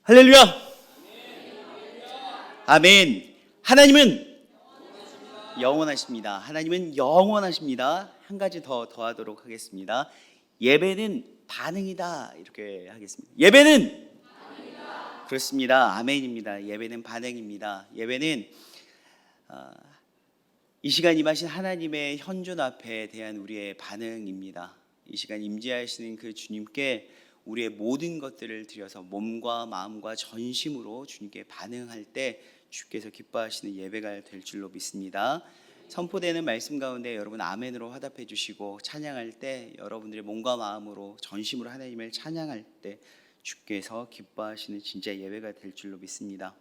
할렐루야! 아멘. 하나님은 영원하십니다. 하나님은 영원하십니다. 한 가지 더 더하도록 하겠습니다. 예배는 반응이다. 이렇게 하겠습니다. 예배는 반응이다. 그렇습니다. 아멘입니다. 예배는 반응입니다. 예배는 이 시간 임하신 하나님의 현존 앞에 대한 우리의 반응입니다. 이 시간 임재하시는 그 주님께 우리의 모든 것들을 드려서 몸과 마음과 전심으로 주님께 반응할 때 주께서 기뻐하시는 예배가 될 줄로 믿습니다. 선포되는 말씀 가운데 여러분 아멘으로 화답해 주시고, 찬양할 때 여러분들의 몸과 마음으로 전심으로 하나님을 찬양할 때 주께서 기뻐하시는 진짜 예배가 될 줄로 믿습니다.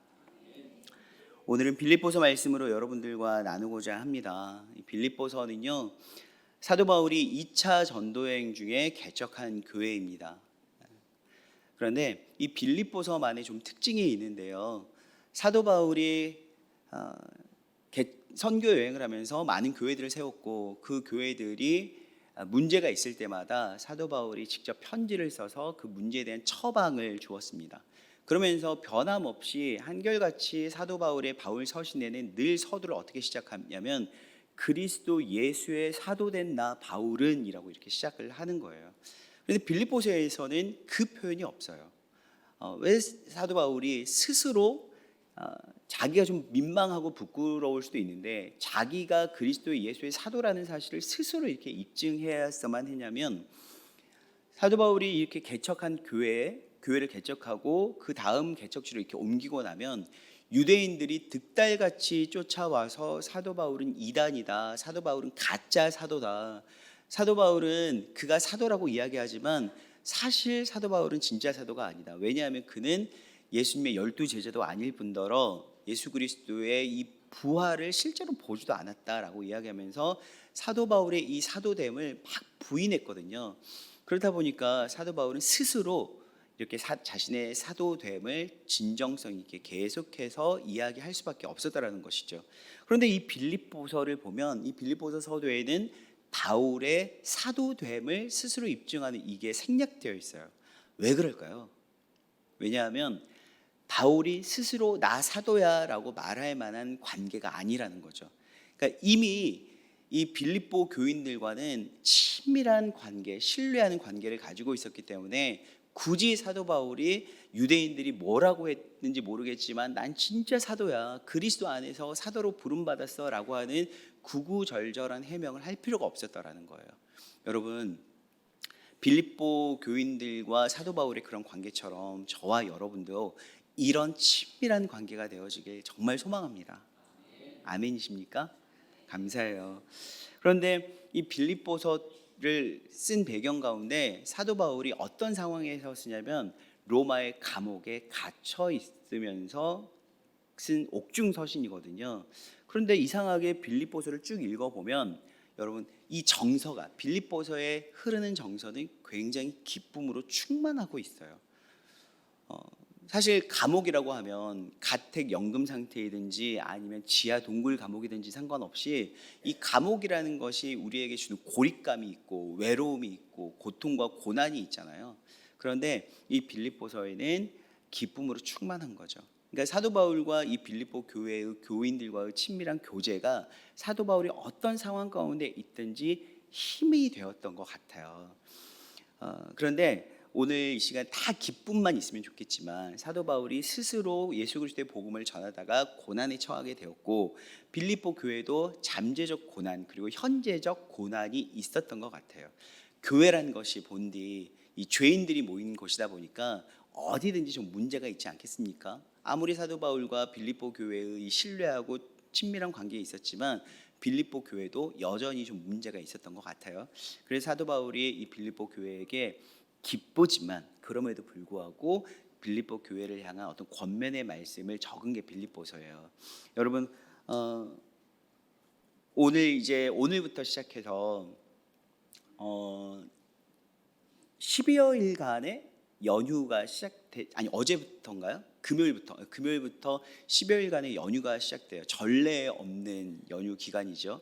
오늘은 빌립보서 말씀으로 여러분들과 나누고자 합니다. 빌립보서는요, 사도 바울이 2차 전도여행 중에 개척한 교회입니다. 그런데 이 빌립보서만의 좀 특징이 있는데요, 사도 바울이 선교 여행을 하면서 많은 교회들을 세웠고, 그 교회들이 문제가 있을 때마다 사도 바울이 직접 편지를 써서 그 문제에 대한 처방을 주었습니다. 그러면서 변함없이 한결같이 사도 바울의 바울 서신에는 늘 서두를 어떻게 시작하냐면 그리스도 예수의 사도된 나 바울은 이라고 이렇게 시작을 하는 거예요. 그런데 빌립보서에서는 그 표현이 없어요. 왜 사도 바울이 스스로 자기가 좀 민망하고 부끄러울 수도 있는데 자기가 그리스도 예수의 사도라는 사실을 스스로 이렇게 입증해야만 했냐면, 사도 바울이 이렇게 개척한 교회를 개척하고 그 다음 개척지로 이렇게 옮기고 나면 유대인들이 득달같이 쫓아와서 사도 바울은 이단이다, 사도 바울은 가짜 사도다, 사도 바울은 그가 사도라고 이야기하지만 사실 사도 바울은 진짜 사도가 아니다. 왜냐하면 그는 예수님의 12제자도 아닐 뿐더러 예수 그리스도의 이 부활을 실제로 보지도 않았다라고 이야기하면서 사도 바울의 이 사도됨을 막 부인했거든요. 그렇다 보니까 사도 바울은 스스로 이렇게 자신의 사도됨을 진정성 있게 계속해서 이야기할 수밖에 없었다라는 것이죠. 그런데 이 빌립보서를 보면 이 빌립보서 서도에는 바울의 사도됨을 스스로 입증하는 이게 생략되어 있어요. 왜 그럴까요? 왜냐하면 바울이 스스로 나 사도야 라고 말할 만한 관계가 아니라는 거죠. 그러니까 이미 이 빌립보 교인들과는 친밀한 관계, 신뢰하는 관계를 가지고 있었기 때문에 굳이 사도 바울이 유대인들이 뭐라고 했는지 모르겠지만 난 진짜 사도야, 그리스도 안에서 사도로 부름받았어 라고 하는 구구절절한 해명을 할 필요가 없었다라는 거예요. 여러분, 빌립보 교인들과 사도 바울의 그런 관계처럼 저와 여러분도 이런 친밀한 관계가 되어지길 정말 소망합니다. 아멘이십니까? 감사해요. 그런데 이 빌립보서를 쓴 배경 가운데 사도 바울이 어떤 상황에서 쓰냐면 로마의 감옥에 갇혀 있으면서 쓴 옥중 서신이거든요. 그런데 이상하게 빌립보서를 쭉 읽어보면 여러분, 이 정서가, 빌립보서에 흐르는 정서는 굉장히 기쁨으로 충만하고 있어요. 사실 감옥이라고 하면 가택 연금 상태이든지 아니면 지하 동굴 감옥이든지 상관없이 이 감옥이라는 것이 우리에게 주는 고립감이 있고 외로움이 있고 고통과 고난이 있잖아요. 그런데 이 빌립보서에는 기쁨으로 충만한 거죠. 그러니까 사도 바울과 이 빌립보 교회의 교인들과의 친밀한 교제가 사도 바울이 어떤 상황 가운데 있든지 힘이 되었던 것 같아요. 그런데 오늘 이 시간 다 기쁨만 있으면 좋겠지만 사도 바울이 스스로 예수 그리스도의 복음을 전하다가 고난에 처하게 되었고, 빌립보 교회도 잠재적 고난 그리고 현재적 고난이 있었던 것 같아요. 교회라는 것이 본디 이 죄인들이 모인 곳이다 보니까 어디든지 좀 문제가 있지 않겠습니까? 아무리 사도 바울과 빌립보 교회의 신뢰하고 친밀한 관계에 있었지만 빌립보 교회도 여전히 좀 문제가 있었던 것 같아요. 그래서 사도 바울이 이 빌립보 교회에게 기쁘지만 그럼에도 불구하고 빌립보 교회를 향한 어떤 권면의 말씀을 적은 게 빌립보서예요. 여러분, 오늘부터 시작해서 12여일간의 연휴가 어제부터인가요? 금요일부터 10여일간의 연휴가 시작돼요. 전례 없는 연휴 기간이죠.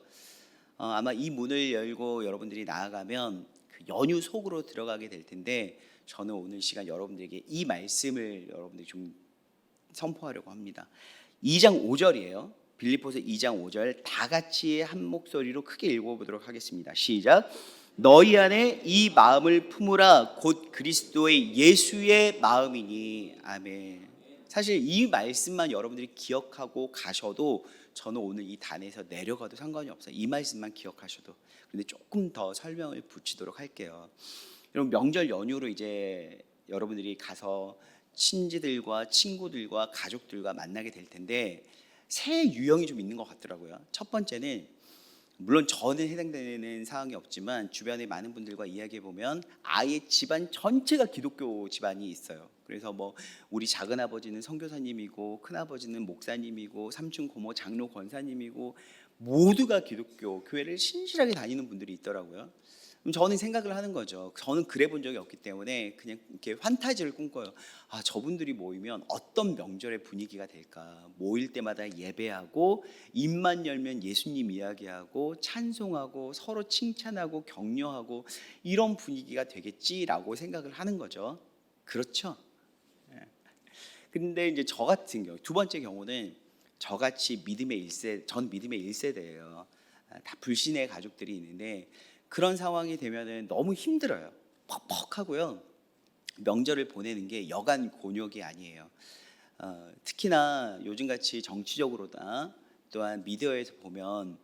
아마 이 문을 열고 여러분들이 나아가면 그 연휴 속으로 들어가게 될 텐데 저는 오늘 시간 여러분들에게 이 말씀을 여러분들이 좀 선포하려고 합니다. 2장 5절이에요. 빌립보서 2장 5절 다 같이 한 목소리로 크게 읽어보도록 하겠습니다. 시작. 너희 안에 이 마음을 품으라 곧 그리스도의 예수의 마음이니. 아멘. 사실 이 말씀만 여러분들이 기억하고 가셔도 저는 오늘 이 단에서 내려가도 상관이 없어요. 이 말씀만 기억하셔도. 그런데 조금 더 설명을 붙이도록 할게요. 여러분 명절 연휴로 이제 여러분들이 가서 친지들과 친구들과 가족들과 만나게 될 텐데 새 유형이 좀 있는 것 같더라고요. 첫 번째는 물론 저는 해당되는 상황이 없지만 주변의 많은 분들과 이야기해 보면 아예 집안 전체가 기독교 집안이 있어요. 그래서 뭐 우리 작은 아버지는 선교사님이고 큰 아버지는 목사님이고 삼촌 고모 장로 권사님이고 모두가 기독교 교회를 신실하게 다니는 분들이 있더라고요. 그럼 저는 생각을 하는 거죠. 저는 그래 본 적이 없기 때문에 그냥 이렇게 환타지를 꿈꿔요. 아, 저분들이 모이면 어떤 명절의 분위기가 될까? 모일 때마다 예배하고 입만 열면 예수님 이야기하고 찬송하고 서로 칭찬하고 격려하고 이런 분위기가 되겠지라고 생각을 하는 거죠. 그렇죠? 근데 이제 저 같은 경우 두 번째 경우는 저같이 믿음의 1세, 전 믿음의 1세대예요. 다 불신의 가족들이 있는데 그런 상황이 되면은 너무 힘들어요. 퍽퍽하고요. 명절을 보내는 게 여간 곤욕이 아니에요. 특히나 요즘같이 정치적으로나 또한 미디어에서 보면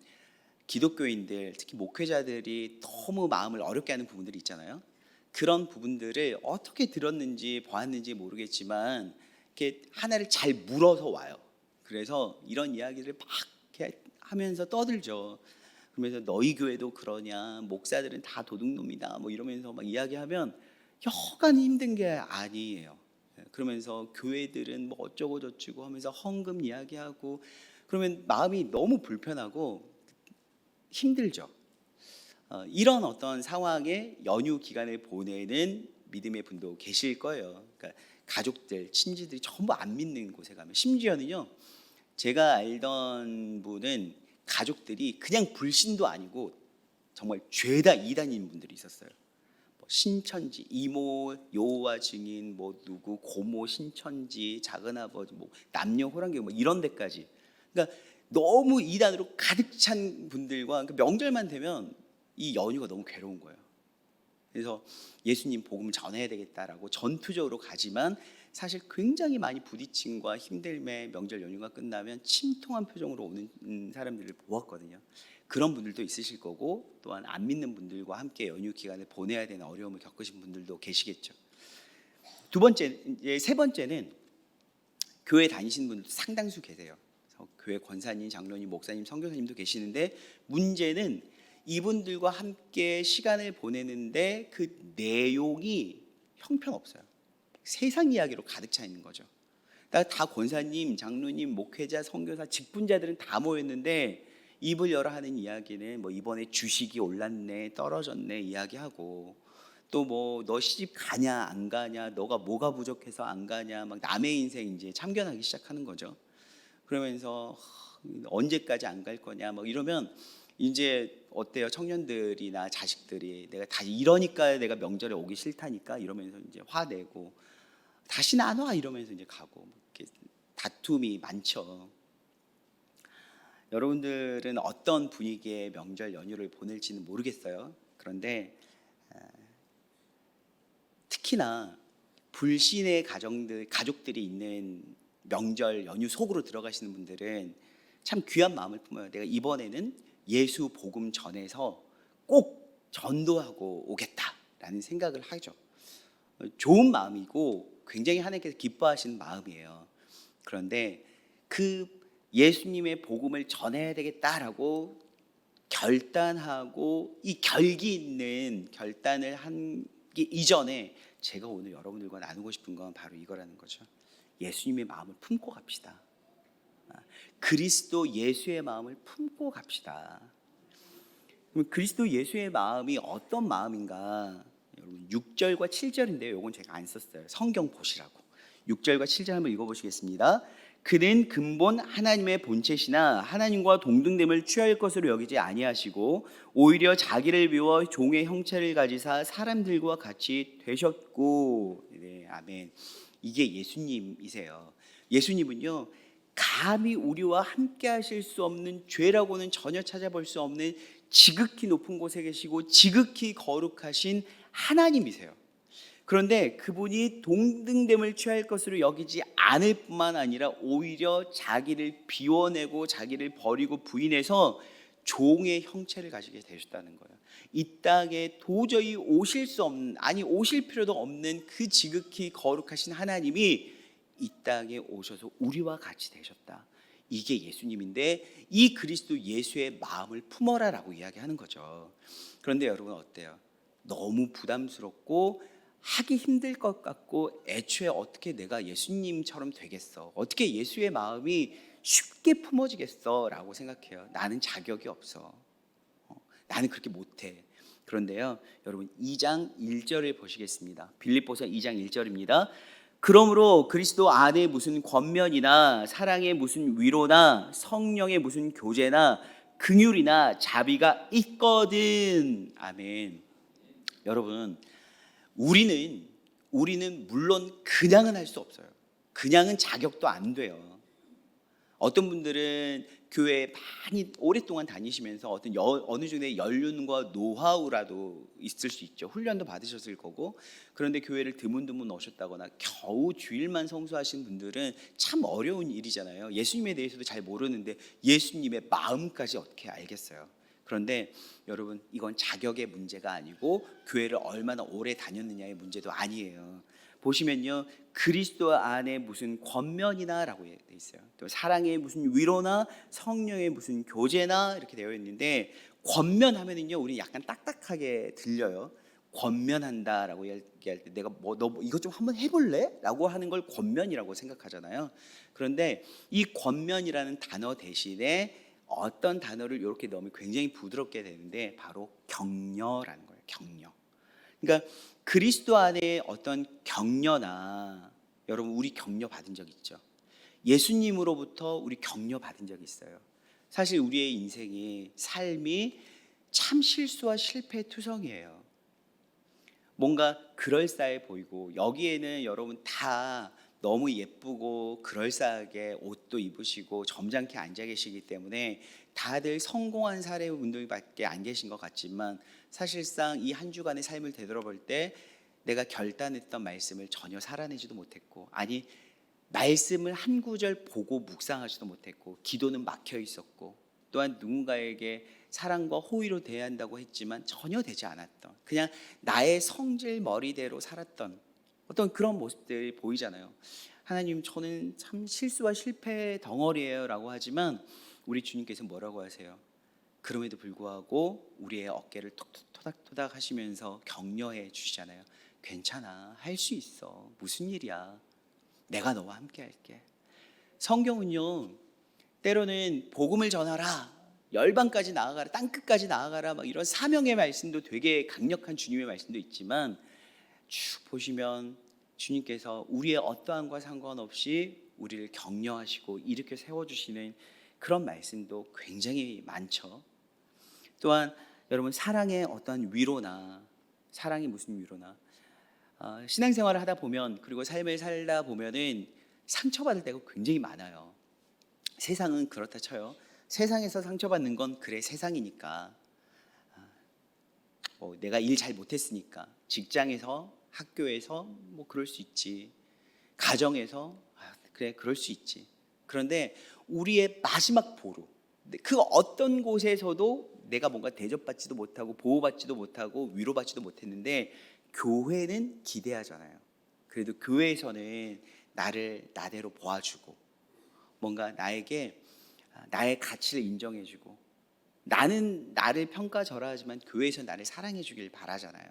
기독교인들 특히 목회자들이 너무 마음을 어렵게 하는 부분들이 있잖아요. 그런 부분들을 어떻게 들었는지 보았는지 모르겠지만 이렇게 하나를 잘 물어서 와요. 그래서 이런 이야기를 막 이렇게 하면서 떠들죠. 그러면서 너희 교회도 그러냐, 목사들은 다 도둑놈이다 뭐 이러면서 막 이야기하면 여간 힘든 게 아니에요. 그러면서 교회들은 뭐 어쩌고 저쩌고 하면서 헌금 이야기하고 그러면 마음이 너무 불편하고 힘들죠. 이런 어떤 상황에 연휴 기간을 보내는 믿음의 분도 계실 거예요. 그러니까 가족들, 친지들이 전부 안 믿는 곳에 가면 심지어는요. 제가 알던 분은 가족들이 그냥 불신도 아니고 정말 죄다 이단인 분들이 있었어요. 뭐 신천지, 이모, 여호와 증인, 뭐 누구 고모 신천지, 작은 아버지, 뭐 남녀 호랑교 뭐 이런 데까지. 그러니까 너무 이단으로 가득 찬 분들과 명절만 되면 이 연휴가 너무 괴로운 거예요. 그래서 예수님 복음을 전해야 되겠다라고 전투적으로 가지만 사실 굉장히 많이 부딪힘과 힘듦에 명절 연휴가 끝나면 침통한 표정으로 오는 사람들을 보았거든요. 그런 분들도 있으실 거고 또한 안 믿는 분들과 함께 연휴 기간을 보내야 되는 어려움을 겪으신 분들도 계시겠죠. 세 번째는 교회 다니시는 분들도 상당수 계세요. 교회 권사님, 장로님, 목사님, 선교사님도 계시는데 문제는 이분들과 함께 시간을 보내는데 그 내용이 형편없어요. 세상 이야기로 가득 차 있는 거죠. 다 권사님, 장로님, 목회자, 선교사, 직분자들은 다 모였는데 입을 열어 하는 이야기는 뭐 이번에 주식이 올랐네, 떨어졌네 이야기하고 또 뭐 너 시집 가냐 안 가냐, 너가 뭐가 부족해서 안 가냐 막 남의 인생 이제 참견하기 시작하는 거죠. 그러면서 언제까지 안 갈 거냐 뭐 이러면 이제 어때요? 청년들이나 자식들이 내가 다 이러니까 내가 명절에 오기 싫다니까 이러면서 이제 화내고 다시는 안 와 이러면서 이제 가고 이렇게 다툼이 많죠. 여러분들은 어떤 분위기의 명절 연휴를 보낼지는 모르겠어요. 그런데 특히나 불신의 가족들이 있는 명절 연휴 속으로 들어가시는 분들은 참 귀한 마음을 품어요. 내가 이번에는 예수 복음 전해서 꼭 전도하고 오겠다라는 생각을 하죠. 좋은 마음이고 굉장히 하나님께서 기뻐하시는 마음이에요. 그런데 그 예수님의 복음을 전해야 되겠다라고 결단하고 이 결기 있는 결단을 한 게 이전에 제가 오늘 여러분들과 나누고 싶은 건 바로 이거라는 거죠. 예수님의 마음을 품고 갑시다. 그리스도 예수의 마음을 품고 갑시다. 그럼 그리스도 예수의 마음이 어떤 마음인가? 여러분 6절과 7절인데요. 이건 제가 안 썼어요. 성경 보시라고. 6절과 7절 한번 읽어보시겠습니다. 그는 근본 하나님의 본체시나 하나님과 동등됨을 취할 것으로 여기지 아니하시고 오히려 자기를 비워 종의 형체를 가지사 사람들과 같이 되셨고. 네, 아멘. 이게 예수님이세요. 예수님은요, 감히 우리와 함께 하실 수 없는, 죄라고는 전혀 찾아볼 수 없는 지극히 높은 곳에 계시고 지극히 거룩하신 하나님이세요. 그런데 그분이 동등됨을 취할 것으로 여기지 않을 뿐만 아니라 오히려 자기를 비워내고 자기를 버리고 부인해서 종의 형체를 가지게 되셨다는 거예요. 이 땅에 도저히 오실 수 없는, 아니 오실 필요도 없는 그 지극히 거룩하신 하나님이 이 땅에 오셔서 우리와 같이 되셨다. 이게 예수님인데, 이 그리스도 예수의 마음을 품어라라고 이야기하는 거죠. 그런데 여러분 어때요? 너무 부담스럽고 하기 힘들 것 같고, 애초에 어떻게 내가 예수님처럼 되겠어, 어떻게 예수의 마음이 쉽게 품어지겠어 라고 생각해요. 나는 자격이 없어. 나는 그렇게 못해. 그런데요, 여러분 2장 1절을 보시겠습니다. 빌립보서 2장 1절입니다. 그러므로 그리스도 안에 무슨 권면이나 사랑의 무슨 위로나 성령의 무슨 교제나 긍휼이나 자비가 있거든. 아멘. 여러분, 우리는 물론 그냥은 할 수 없어요. 그냥은 자격도 안 돼요. 어떤 분들은 교회에 많이 오랫동안 다니시면서 어느 정도의 연륜과 노하우라도 있을 수 있죠. 훈련도 받으셨을 거고. 그런데 교회를 드문드문 오셨다거나 겨우 주일만 성수하신 분들은 참 어려운 일이잖아요. 예수님에 대해서도 잘 모르는데 예수님의 마음까지 어떻게 알겠어요. 그런데 여러분, 이건 자격의 문제가 아니고 교회를 얼마나 오래 다녔느냐의 문제도 아니에요. 보시면요, 그리스도 안에 무슨 권면이나 라고 되어 있어요. 또 사랑의 무슨 위로나 성령의 무슨 교제나 이렇게 되어 있는데, 권면하면은요 우리 약간 딱딱하게 들려요. 권면한다라고 얘기할 때 내가 너 이것 좀 한번 해볼래? 라고 하는 걸 권면이라고 생각하잖아요. 그런데 이 권면이라는 단어 대신에 어떤 단어를 이렇게 넣으면 굉장히 부드럽게 되는데, 바로 격려라는 거예요. 격려. 그러니까 그리스도 안에 어떤 격려나, 여러분 우리 격려 받은 적 있죠? 예수님으로부터 우리 격려 받은 적 있어요. 사실 우리의 인생이, 삶이 참 실수와 실패의 투성이에요. 뭔가 그럴싸해 보이고, 여기에는 여러분 다 너무 예쁘고 그럴싸하게 옷도 입으시고 점잖게 앉아 계시기 때문에 다들 성공한 사례분들밖에 안 계신 것 같지만, 사실상 이 한 주간의 삶을 되돌아볼 때 내가 결단했던 말씀을 전혀 살아내지도 못했고, 아니 말씀을 한 구절 보고 묵상하지도 못했고, 기도는 막혀 있었고, 또한 누군가에게 사랑과 호의로 대해야 한다고 했지만 전혀 되지 않았던, 그냥 나의 성질 머리대로 살았던 어떤 그런 모습들이 보이잖아요. 하나님, 저는 참 실수와 실패의 덩어리예요 라고 하지만 우리 주님께서 뭐라고 하세요? 그럼에도 불구하고 우리의 어깨를 토닥토닥 하시면서 격려해 주시잖아요. 괜찮아, 할 수 있어, 무슨 일이야, 내가 너와 함께 할게. 성경은요, 때로는 복음을 전하라, 열방까지 나아가라, 땅끝까지 나아가라, 막 이런 사명의 말씀도, 되게 강력한 주님의 말씀도 있지만, 쭉 보시면 주님께서 우리의 어떠함과 상관없이 우리를 격려하시고 일으켜 세워주시는 그런 말씀도 굉장히 많죠. 또한 여러분, 사랑의 어떤 위로나, 사랑이 무슨 위로나, 신앙생활을 하다 보면, 그리고 삶을 살다 보면은 상처받을 때가 굉장히 많아요. 세상은 그렇다 쳐요. 세상에서 상처받는 건 그래 세상이니까, 내가 일 잘 못했으니까, 직장에서, 학교에서 뭐 그럴 수 있지, 가정에서 그래 그럴 수 있지. 그런데 우리의 마지막 보루, 그 어떤 곳에서도 내가 뭔가 대접받지도 못하고 보호받지도 못하고 위로받지도 못했는데, 교회는 기대하잖아요. 그래도 교회에서는 나를 나대로 보아주고, 뭔가 나에게 나의 가치를 인정해주고, 나는 나를 평가절하하지만 교회에서 나를 사랑해 주길 바라잖아요.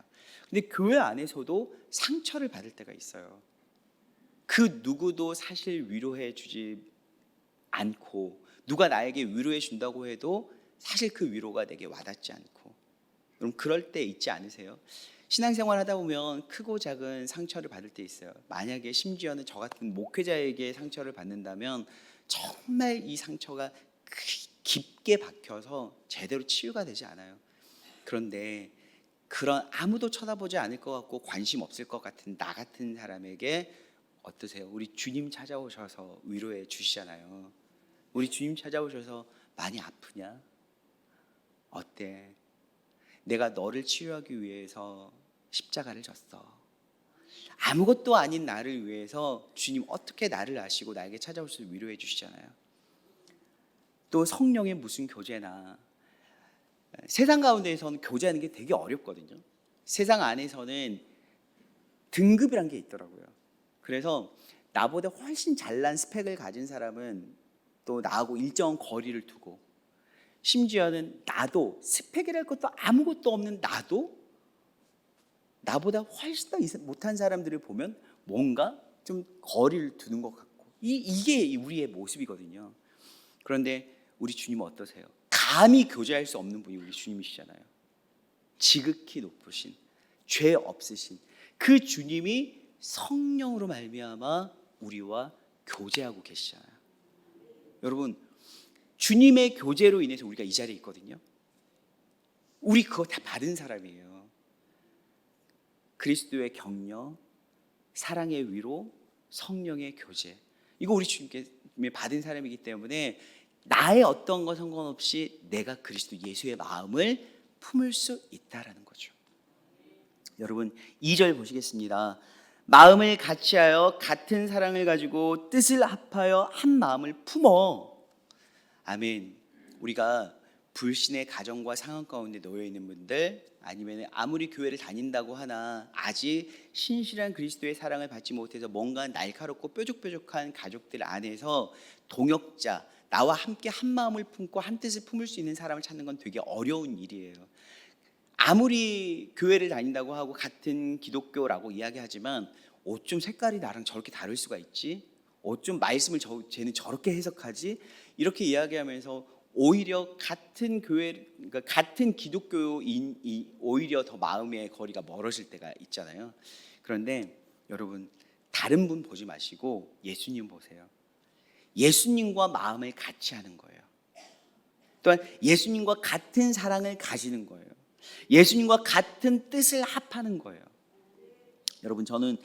근데 교회 안에서도 상처를 받을 때가 있어요. 그 누구도 사실 위로해 주지 않고, 누가 나에게 위로해 준다고 해도 사실 그 위로가 내게 와닿지 않고, 그럼 그럴 때 있지 않으세요? 신앙생활 하다 보면 크고 작은 상처를 받을 때 있어요. 만약에 심지어는 저 같은 목회자에게 상처를 받는다면 정말 이 상처가 깊게 박혀서 제대로 치유가 되지 않아요. 그런데 그런 아무도 쳐다보지 않을 것 같고 관심 없을 것 같은 나 같은 사람에게 어떠세요? 우리 주님 찾아오셔서 위로해 주시잖아요. 우리 주님 찾아오셔서 많이 아프냐? 어때? 내가 너를 치유하기 위해서 십자가를 졌어. 아무것도 아닌 나를 위해서 주님 어떻게 나를 아시고 나에게 찾아오셔서 위로해 주시잖아요. 또 성령의 무슨 교제나, 세상 가운데에서는 교제하는 게 되게 어렵거든요. 세상 안에서는 등급이란 게 있더라고요. 그래서 나보다 훨씬 잘난 스펙을 가진 사람은 또 나하고 일정한 거리를 두고, 심지어는 나도 스펙이랄 것도 아무것도 없는 나도 나보다 훨씬 더 못한 사람들을 보면 뭔가 좀 거리를 두는 것 같고, 이게 우리의 모습이거든요. 그런데 우리 주님은 어떠세요? 감히 교제할 수 없는 분이 우리 주님이시잖아요. 지극히 높으신, 죄 없으신 그 주님이 성령으로 말미암아 우리와 교제하고 계시잖아요. 여러분, 주님의 교제로 인해서 우리가 이 자리에 있거든요. 우리 그거 다 받은 사람이에요. 그리스도의 격려, 사랑의 위로, 성령의 교제, 이거 우리 주님께 받은 사람이기 때문에 나의 어떤 거 상관없이 내가 그리스도 예수의 마음을 품을 수 있다라는 거죠. 여러분 2절 보시겠습니다. 마음을 같이하여 같은 사랑을 가지고 뜻을 합하여 한 마음을 품어. 아멘. 우리가 불신의 가정과 상황 가운데 놓여 있는 분들, 아니면 아무리 교회를 다닌다고 하나 아직 신실한 그리스도의 사랑을 받지 못해서 뭔가 날카롭고 뾰족뾰족한 가족들 안에서 동역자, 나와 함께 한 마음을 품고 한 뜻을 품을 수 있는 사람을 찾는 건 되게 어려운 일이에요. 아무리 교회를 다닌다고 하고 같은 기독교라고 이야기하지만 어쩜 색깔이 나랑 저렇게 다를 수가 있지? 어쩜 말씀을 쟤는 저렇게 해석하지? 이렇게 이야기하면서 오히려 같은 교회, 그러니까 같은 기독교인이 오히려 더 마음의 거리가 멀어질 때가 있잖아요. 그런데 여러분 다른 분 보지 마시고 예수님 보세요. 예수님과 마음을 같이 하는 거예요. 또한 예수님과 같은 사랑을 가지는 거예요. 예수님과 같은 뜻을 합하는 거예요. 여러분 저는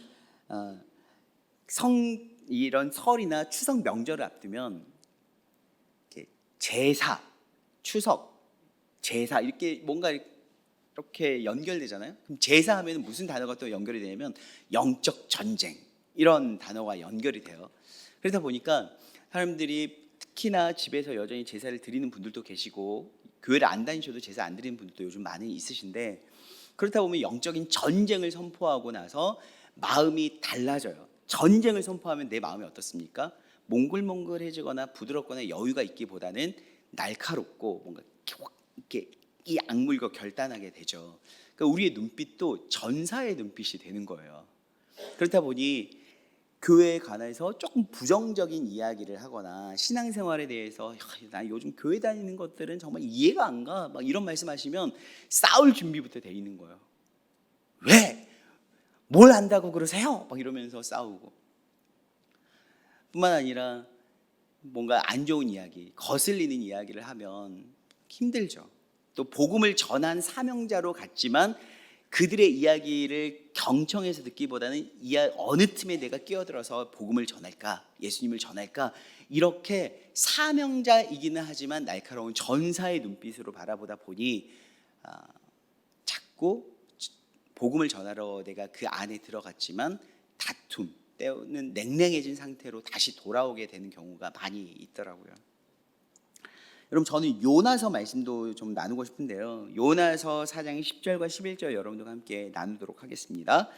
이런 설이나 추석 명절을 앞두면 제사, 추석, 제사 이렇게 뭔가 이렇게 연결되잖아요. 그럼 제사하면 무슨 단어가 또 연결이 되냐면 영적 전쟁, 이런 단어가 연결이 돼요. 그러다 보니까 사람들이 특히나 집에서 여전히 제사를 드리는 분들도 계시고 교회를 안 다니셔도 제사 안 드리는 분들도 요즘 많이 있으신데, 그렇다 보면 영적인 전쟁을 선포하고 나서 마음이 달라져요. 전쟁을 선포하면 내 마음이 어떻습니까? 몽글몽글해지거나 부드럽거나 여유가 있기보다는 날카롭고 뭔가 이렇게 이 악물고 결단하게 되죠. 그러니까 우리의 눈빛도 전사의 눈빛이 되는 거예요. 그렇다 보니 교회에 관해서 조금 부정적인 이야기를 하거나 신앙생활에 대해서 나 요즘 교회 다니는 것들은 정말 이해가 안 가, 막 이런 말씀하시면 싸울 준비부터 돼 있는 거예요. 왜? 뭘 안다고 그러세요? 막 이러면서 싸우고, 뿐만 아니라 뭔가 안 좋은 이야기, 거슬리는 이야기를 하면 힘들죠. 또 복음을 전한 사명자로 갔지만 그들의 이야기를 경청해서 듣기보다는 어느 틈에 내가 끼어들어서 복음을 전할까, 예수님을 전할까, 이렇게 사명자이기는 하지만 날카로운 전사의 눈빛으로 바라보다 보니 자꾸 복음을 전하러 내가 그 안에 들어갔지만 다툼 때로는 냉랭해진 상태로 다시 돌아오게 되는 경우가 많이 있더라고요. 여러분 저는 요나서 말씀도 좀 나누고 싶은데요. 요나서 4장 10절과 11절 여러분들과 함께 나누도록 하겠습니다.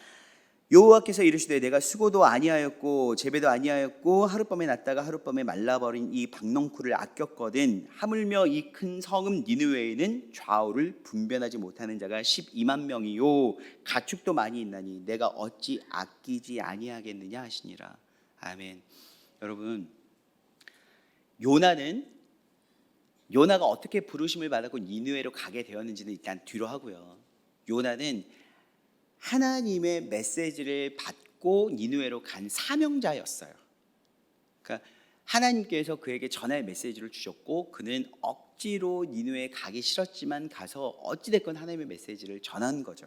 여호와께서 이르시되 내가 수고도 아니하였고 재배도 아니하였고 하룻밤에 났다가 하룻밤에 말라버린 이 박넝쿨을 아꼈거든 하물며 이 큰 성읍 니느웨에는 좌우를 분별하지 못하는 자가 12만 명이요 가축도 많이 있나니 내가 어찌 아끼지 아니하겠느냐 하시니라. 아멘. 여러분 요나가 어떻게 부르심을 받았고 니느웨로 가게 되었는지는 일단 뒤로 하고요. 요나는 하나님의 메시지를 받고 니느웨로 간 사명자였어요. 그러니까 하나님께서 그에게 전할 메시지를 주셨고 그는 억지로 니느웨에 가기 싫었지만 가서 어찌됐건 하나님의 메시지를 전한 거죠.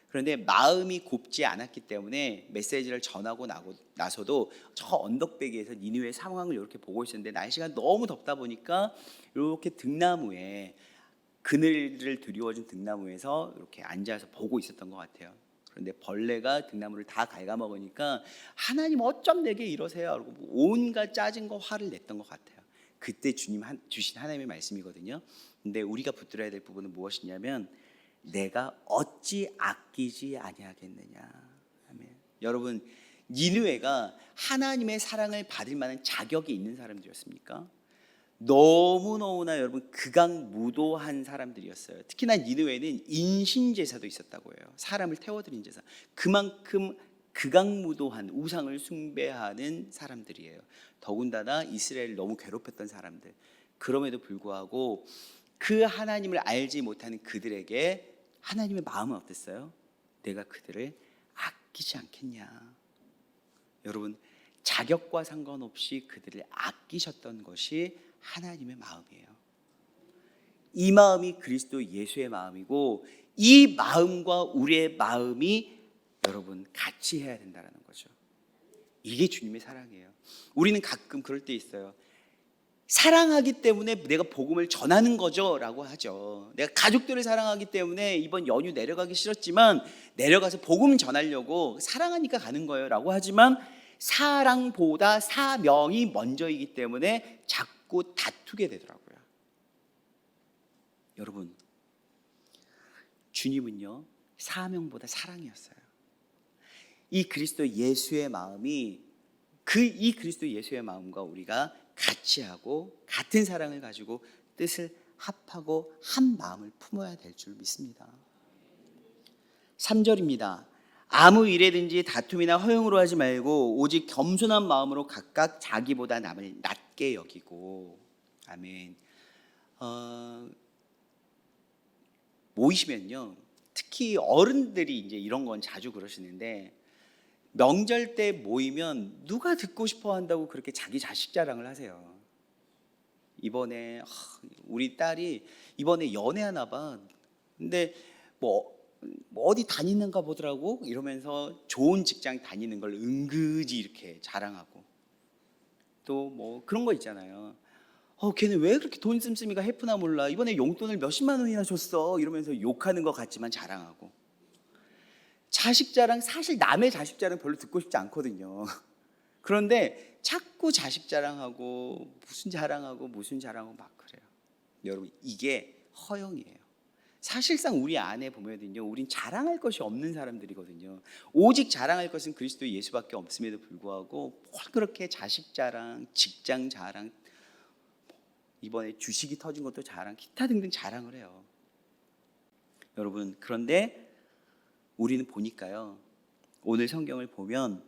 그런데 마음이 곱지 않았기 때문에 메시지를 전하고 나서도 저 언덕배기에서 니느웨의 상황을 이렇게 보고 있었는데 날씨가 너무 덥다 보니까 이렇게 등나무에, 그늘을 드리워준 등나무에서 이렇게 앉아서 보고 있었던 것 같아요. 그런데 벌레가 등나무를 다 갉아먹으니까 하나님 어쩜 내게 이러세요? 하고 온갖 짜증과 화를 냈던 것 같아요. 그때 주님 주신 하나님의 말씀이거든요. 근데 우리가 붙들어야 될 부분은 무엇이냐면 내가 어찌 아끼지 아니하겠느냐. 아멘. 여러분, 니느웨가 하나님의 사랑을 받을 만한 자격이 있는 사람들이었습니까? 너무너무나 여러분 극악무도한 사람들이었어요. 특히나 니느웨는 인신제사도 있었다고 해요. 사람을 태워드린 제사. 그만큼 극악무도한 우상을 숭배하는 사람들이에요. 더군다나 이스라엘을 너무 괴롭혔던 사람들. 그럼에도 불구하고 그 하나님을 알지 못하는 그들에게 하나님의 마음은 어땠어요? 내가 그들을 아끼지 않겠냐. 여러분, 자격과 상관없이 그들을 아끼셨던 것이 하나님의 마음이에요. 이 마음이 그리스도 예수의 마음이고 이 마음과 우리의 마음이 여러분 같이 해야 된다는 거죠. 이게 주님의 사랑이에요. 우리는 가끔 그럴 때 있어요. 사랑하기 때문에 내가 복음을 전하는 거죠 라고 하죠. 내가 가족들을 사랑하기 때문에 이번 연휴 내려가기 싫었지만 내려가서 복음 전하려고 사랑하니까 가는 거예요 라고 하지만 사랑보다 사명이 먼저이기 때문에 자꾸 다투게 되더라고요. 여러분, 주님은요 사명보다 사랑이었어요. 이 그리스도 예수의 마음이 이 그리스도 예수의 마음과 우리가 같이 하고 같은 사랑을 가지고 뜻을 합하고 한 마음을 품어야 될 줄 믿습니다. 3절입니다. 아무 일에든지 다툼이나 허용으로 하지 말고 오직 겸손한 마음으로 각각 자기보다 남을 낮게 여기고. 아멘. 모이시면요, 특히 어른들이 이제 이런 건 자주 그러시는데 명절 때 모이면 누가 듣고 싶어 한다고 그렇게 자기 자식 자랑을 하세요. 이번에 우리 딸이 이번에 연애하나 봐. 근데 뭐 어디 다니는가 보더라고 이러면서 좋은 직장 다니는 걸 은근히 이렇게 자랑하고, 또 뭐 그런 거 있잖아요. 걔는 왜 그렇게 돈 씀씀이가 해프나 몰라, 이번에 용돈을 몇십만 원이나 줬어 이러면서 욕하는 것 같지만 자랑하고. 자식 자랑, 사실 남의 자식 자랑 별로 듣고 싶지 않거든요. 그런데 자꾸 자식 자랑하고 무슨 자랑하고 막 그래요. 여러분, 이게 허영이에요. 사실상 우리 안에 보면은요, 우린 자랑할 것이 없는 사람들이거든요. 오직 자랑할 것은 그리스도 예수밖에 없음에도 불구하고 뭘 그렇게 자식 자랑, 직장 자랑, 이번에 주식이 터진 것도 자랑, 기타 등등 자랑을 해요. 여러분, 그런데 우리는 보니까요, 오늘 성경을 보면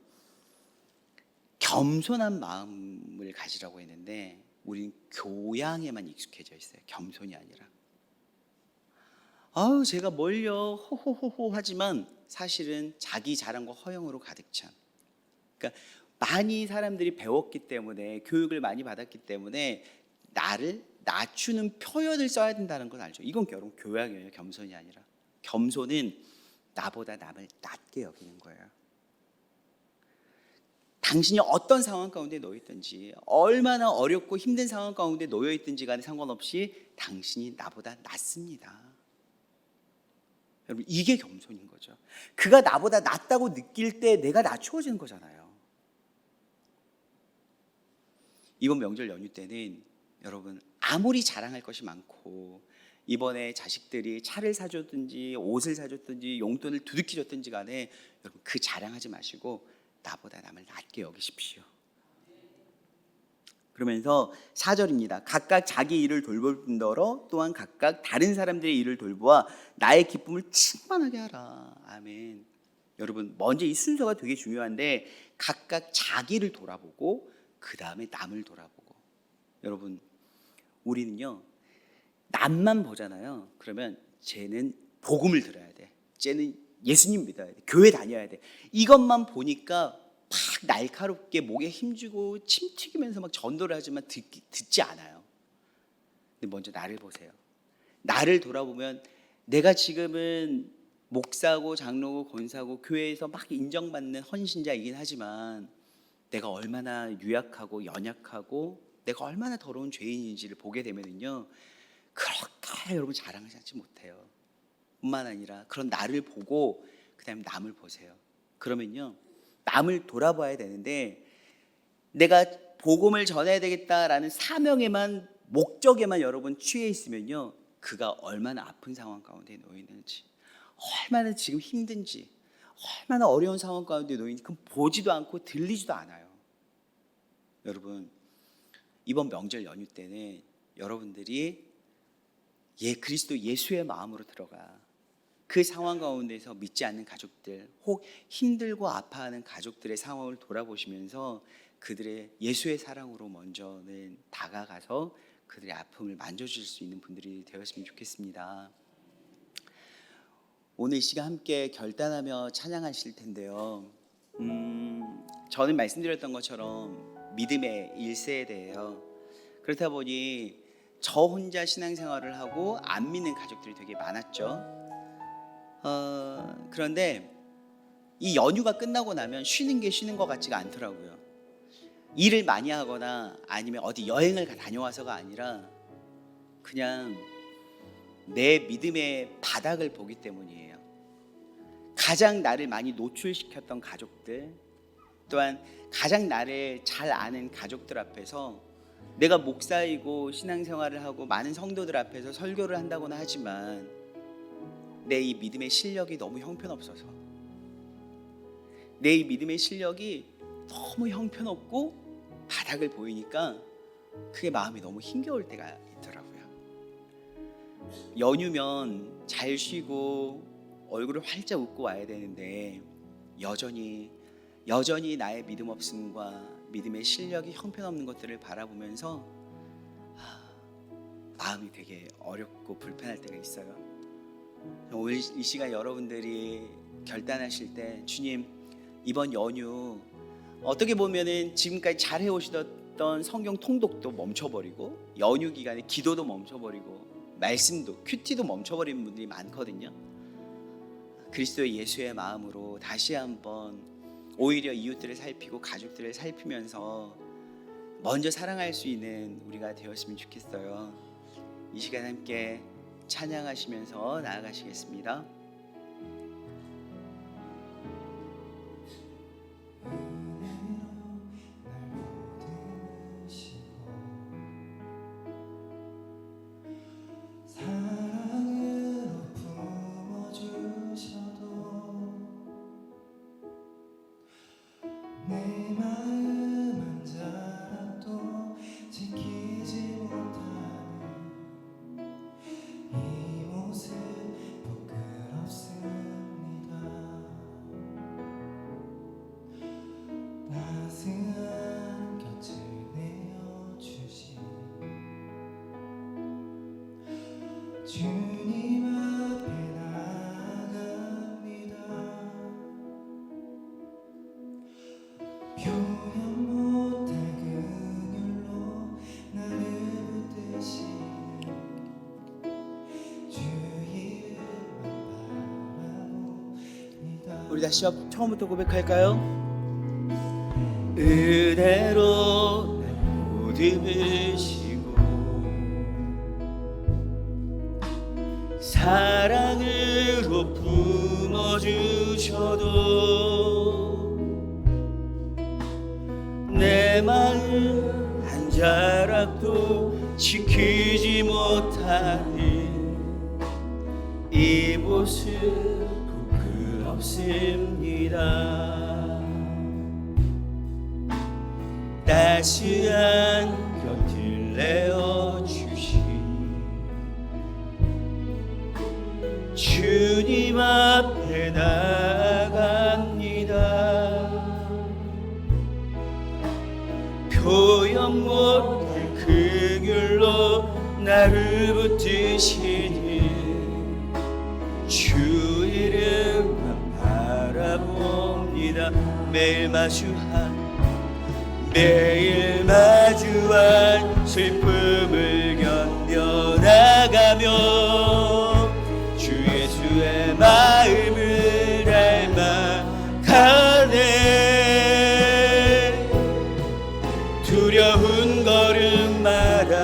겸손한 마음을 가지라고 했는데 우리는 교양에만 익숙해져 있어요. 겸손이 아니라. 제가 뭘요 호호호호 하지만 사실은 자기 자랑과 허영으로 가득 찬. 그러니까 많이 사람들이 배웠기 때문에, 교육을 많이 받았기 때문에 나를 낮추는 표현을 써야 된다는 건 알죠. 이건 여러분 교양이에요. 겸손이 아니라. 겸손은 나보다 남을 낮게 여기는 거예요. 당신이 어떤 상황 가운데 놓여 있든지, 얼마나 어렵고 힘든 상황 가운데 놓여 있든지 간에 상관없이 당신이 나보다 낫습니다. 여러분, 이게 겸손인 거죠. 그가 나보다 낫다고 느낄 때 내가 낮추어지는 거잖아요. 이번 명절 연휴 때는 여러분 아무리 자랑할 것이 많고 이번에 자식들이 차를 사줬든지 옷을 사줬든지 용돈을 두둑히 줬든지 간에 여러분 그 자랑하지 마시고 나보다 남을 낮게 여기십시오. 그러면서 4절입니다. 각각 자기 일을 돌볼 뿐더러 또한 각각 다른 사람들의 일을 돌보아 나의 기쁨을 충만하게 하라. 아멘. 여러분, 먼저 이 순서가 되게 중요한데 각각 자기를 돌아보고 그 다음에 남을 돌아보고. 여러분, 우리는요 남만 보잖아요. 그러면 쟤는 복음을 들어야 돼, 쟤는 예수님 믿어야 돼. 교회 다녀야 돼. 이것만 보니까 막 날카롭게 목에 힘주고 침 튀기면서 막 전도를 하지만 듣지 않아요. 근데 먼저 나를 보세요. 나를 돌아보면 내가 지금은 목사고 장로고 권사고 교회에서 막 인정받는 헌신자이긴 하지만 내가 얼마나 유약하고 연약하고 내가 얼마나 더러운 죄인인지를 보게 되면은요, 그렇게 여러분 자랑하지 못해요. 뿐만 아니라 그런 나를 보고 그다음에 남을 보세요. 그러면요, 남을 돌아봐야 되는데 내가 복음을 전해야 되겠다라는 사명에만, 목적에만 여러분 취해 있으면요, 그가 얼마나 아픈 상황 가운데 놓여 있는지, 얼마나 지금 힘든지, 얼마나 어려운 상황 가운데 놓여 있는지 그건 보지도 않고 들리지도 않아요. 여러분, 이번 명절 연휴 때는 여러분들이 그리스도 예수의 마음으로 들어가 그 상황 가운데서 믿지 않는 가족들, 혹 힘들고 아파하는 가족들의 상황을 돌아보시면서 그들의 예수의 사랑으로 먼저는 다가가서 그들의 아픔을 만져줄 수 있는 분들이 되었으면 좋겠습니다. 오늘 이 시간 함께 결단하며 찬양하실 텐데요, 저는 말씀드렸던 것처럼 믿음의 1세대예요. 그렇다 보니 저 혼자 신앙생활을 하고 안 믿는 가족들이 되게 많았죠. 그런데 이 연휴가 끝나고 나면 쉬는 게 쉬는 것 같지가 않더라고요. 일을 많이 하거나 아니면 어디 여행을 다녀와서가 아니라 그냥 내 믿음의 바닥을 보기 때문이에요. 가장 나를 많이 노출시켰던 가족들, 또한 가장 나를 잘 아는 가족들 앞에서 내가 목사이고 신앙생활을 하고 많은 성도들 앞에서 설교를 한다고는 하지만 내 이 믿음의 실력이 너무 형편없어서, 내 이 믿음의 실력이 너무 형편없고 바닥을 보이니까 그게 마음이 너무 힘겨울 때가 있더라고요. 연휴면 잘 쉬고 얼굴을 활짝 웃고 와야 되는데 여전히 나의 믿음 없음과 믿음의 실력이 형편없는 것들을 바라보면서 마음이 되게 어렵고 불편할 때가 있어요. 오늘 이 시간 여러분들이 결단하실 때, 주님, 이번 연휴 어떻게 보면은 지금까지 잘 해오시던 성경 통독도 멈춰버리고 연휴 기간에 기도도 멈춰버리고 말씀도 큐티도 멈춰버리는 분들이 많거든요. 그리스도의 예수의 마음으로 다시 한번 오히려 이웃들을 살피고 가족들을 살피면서 먼저 사랑할 수 있는 우리가 되었으면 좋겠어요. 이 시간 함께 찬양하시면서 나아가시겠습니다. 주님 앞에 나아갑니다. 표현 못할 긍휼로 나를 붙드시는 주 이름만 바라봅니다. 우리 다시 처음부터 고백할까요? 은혜로 날 보듬으시고 사랑으로 품어주셔도 내 마음 한 자락도 지키지 못하는 이 모습 부끄럽습니다. 따스한 곁을 내어주신 주님 앞에 나아갑니다. 표현 못할 긍휼로 나를 붙드시는 주 이름만 매일 마주한 슬픔을 견뎌나가며 주 예수의 마음을 닮아가네. 두려운 걸음마다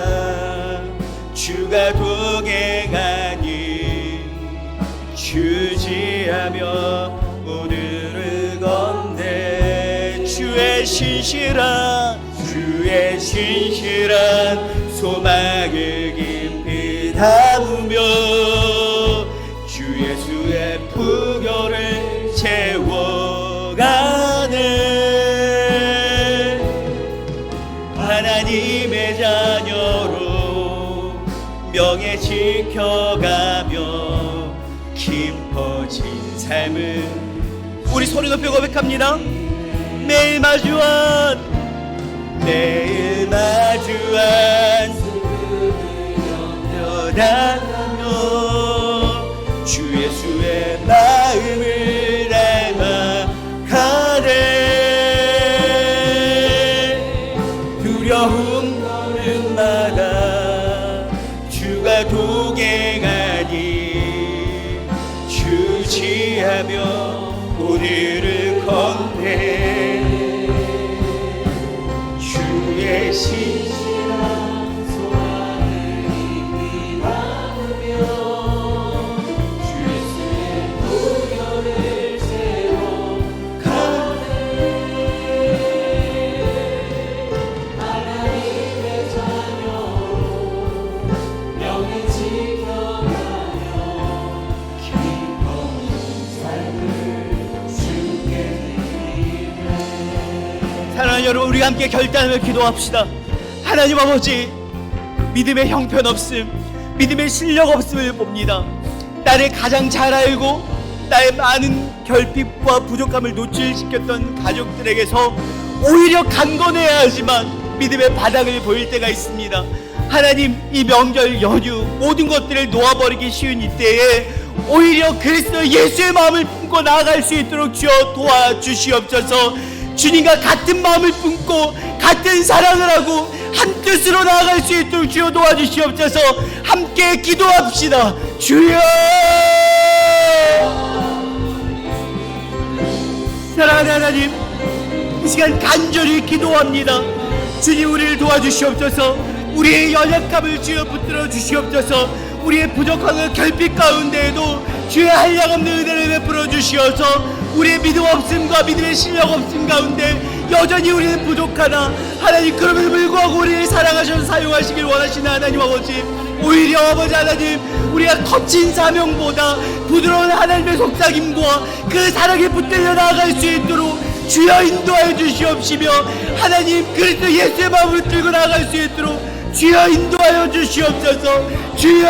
주가 동행하니 주지하며 오늘을 건네. 주의 신실한 소망을 깊이 담으며 주 예수의 부교를 채워가네. 하나님의 자녀로 명예 지켜가며 깊어진 삶을 우리 소리 높여 고백합니다. 매일 마주한 연연하며 주 예수의 마음을 닮아가네. 두려운 걸음마다 주가 동행하니 주지하며 오늘을 건네. 주의 신실한 소망을 깊이 담으며 주 예수의 부교를 채워가네. 하나님의 자녀로 명예 지켜가며 깊어진 삶을 주께 드리네. 사랑하는 여러분, 우리 함께 결단을 기도합시다. 하나님 아버지, 믿음의 형편없음, 믿음의 실력 없음을 봅니다. 나를 가장 잘 알고 나의 많은 결핍과 부족함을 노출시켰던 가족들에게서 오히려 강건해야 하지만 믿음의 바닥을 보일 때가 있습니다. 하나님, 이 명절 연휴 모든 것들을 놓아버리기 쉬운 이때에 오히려 그리스도 예수의 마음을 품고 나아갈 수 있도록 주여 도와주시옵소서. 주님과 같은 마음을 품고 같은 사랑을 하고 한 뜻으로 나아갈 수 있도록 주여 도와주시옵소서. 함께 기도합시다. 주여! 사랑하는 하나님, 이 시간 간절히 기도합니다. 주님, 우리를 도와주시옵소서. 우리의 연약함을 주여 붙들어 주시옵소서. 우리의 부족함과 결핍 가운데에도 주의 한량없는 은혜를 베풀어 주시어서 우리의 믿음 없음과 믿음의 실력 없음 가운데 여전히 우리는 부족하나 하나님, 그럼에도 불구하고 우리를 사랑하셔서 사용하시길 원하시는 하나님 아버지, 오히려 아버지 하나님, 우리가 거친 사명보다 부드러운 하나님의 속삭임과 그 사랑에 붙들려 나아갈 수 있도록 주여 인도하여 주시옵시며, 하나님 그리스도 예수의 마음을 들고 나아갈 수 있도록 주여 인도하여 주시옵소서. 주여!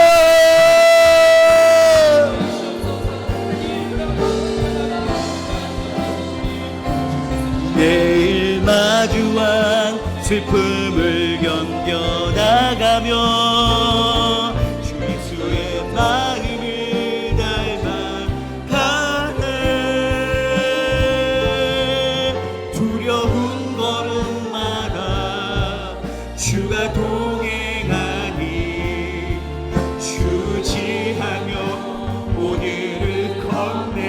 매일 마주한 슬픔을 견뎌나가며 주 예수의 마음을 닮아가네. 두려운 걸음마다 주가 동행하니 주지하며 오늘을 건네.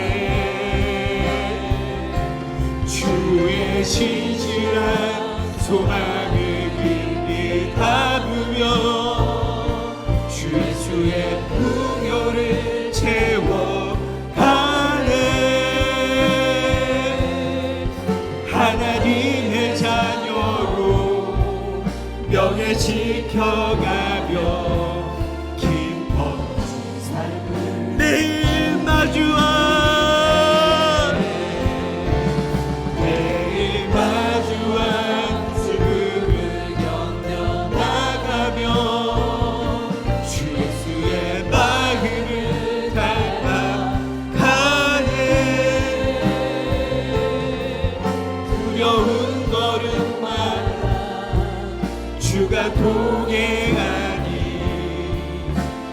주의 신실한 소망을 깊이 담으며 주 예수의 부교를 채워가네. 하나님의 자녀로 명예 지켜가며 깊어진 삶을 매일 마주한 주가 동행하니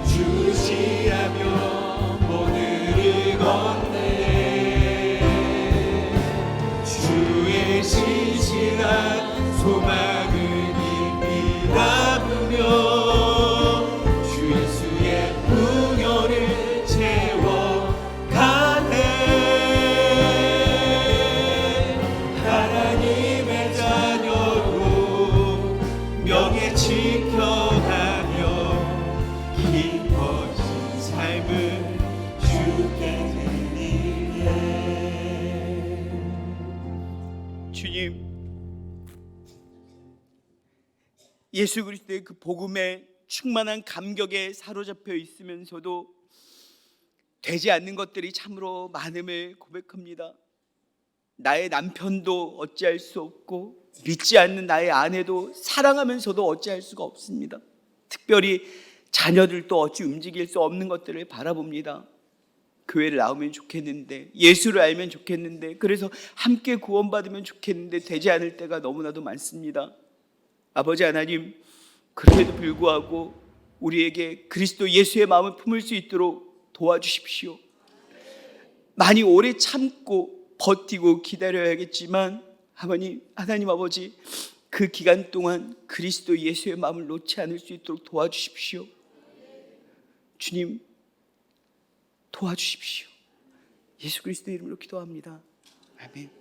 주시하며 오늘을 건네. 주 주의 신실한 소망을 깊이 담으며 주 예수의 풍요를 채워가네. 하나님의 자녀로 명예 지켜가며 깊어진 삶을 주께 드리네. 주님, 예수 그리스도의 그 복음에 충만한 감격에 사로잡혀 있으면서도 되지 않는 것들이 참으로 많음을 고백합니다. 나의 남편도 어찌할 수 없고 믿지 않는 나의 아내도 사랑하면서도 어찌할 수가 없습니다. 특별히 자녀들도 어찌 움직일 수 없는 것들을 바라봅니다. 교회를 나오면 좋겠는데, 예수를 알면 좋겠는데, 그래서 함께 구원받으면 좋겠는데 되지 않을 때가 너무나도 많습니다. 아버지 하나님, 그럼에도 불구하고 우리에게 그리스도 예수의 마음을 품을 수 있도록 도와주십시오. 많이 오래 참고 버티고 기다려야겠지만 하나님 아버지, 그 기간 동안 그리스도 예수의 마음을 놓지 않을 수 있도록 도와주십시오. 주님, 도와주십시오. 예수 그리스도 이름으로 기도합니다. 아멘.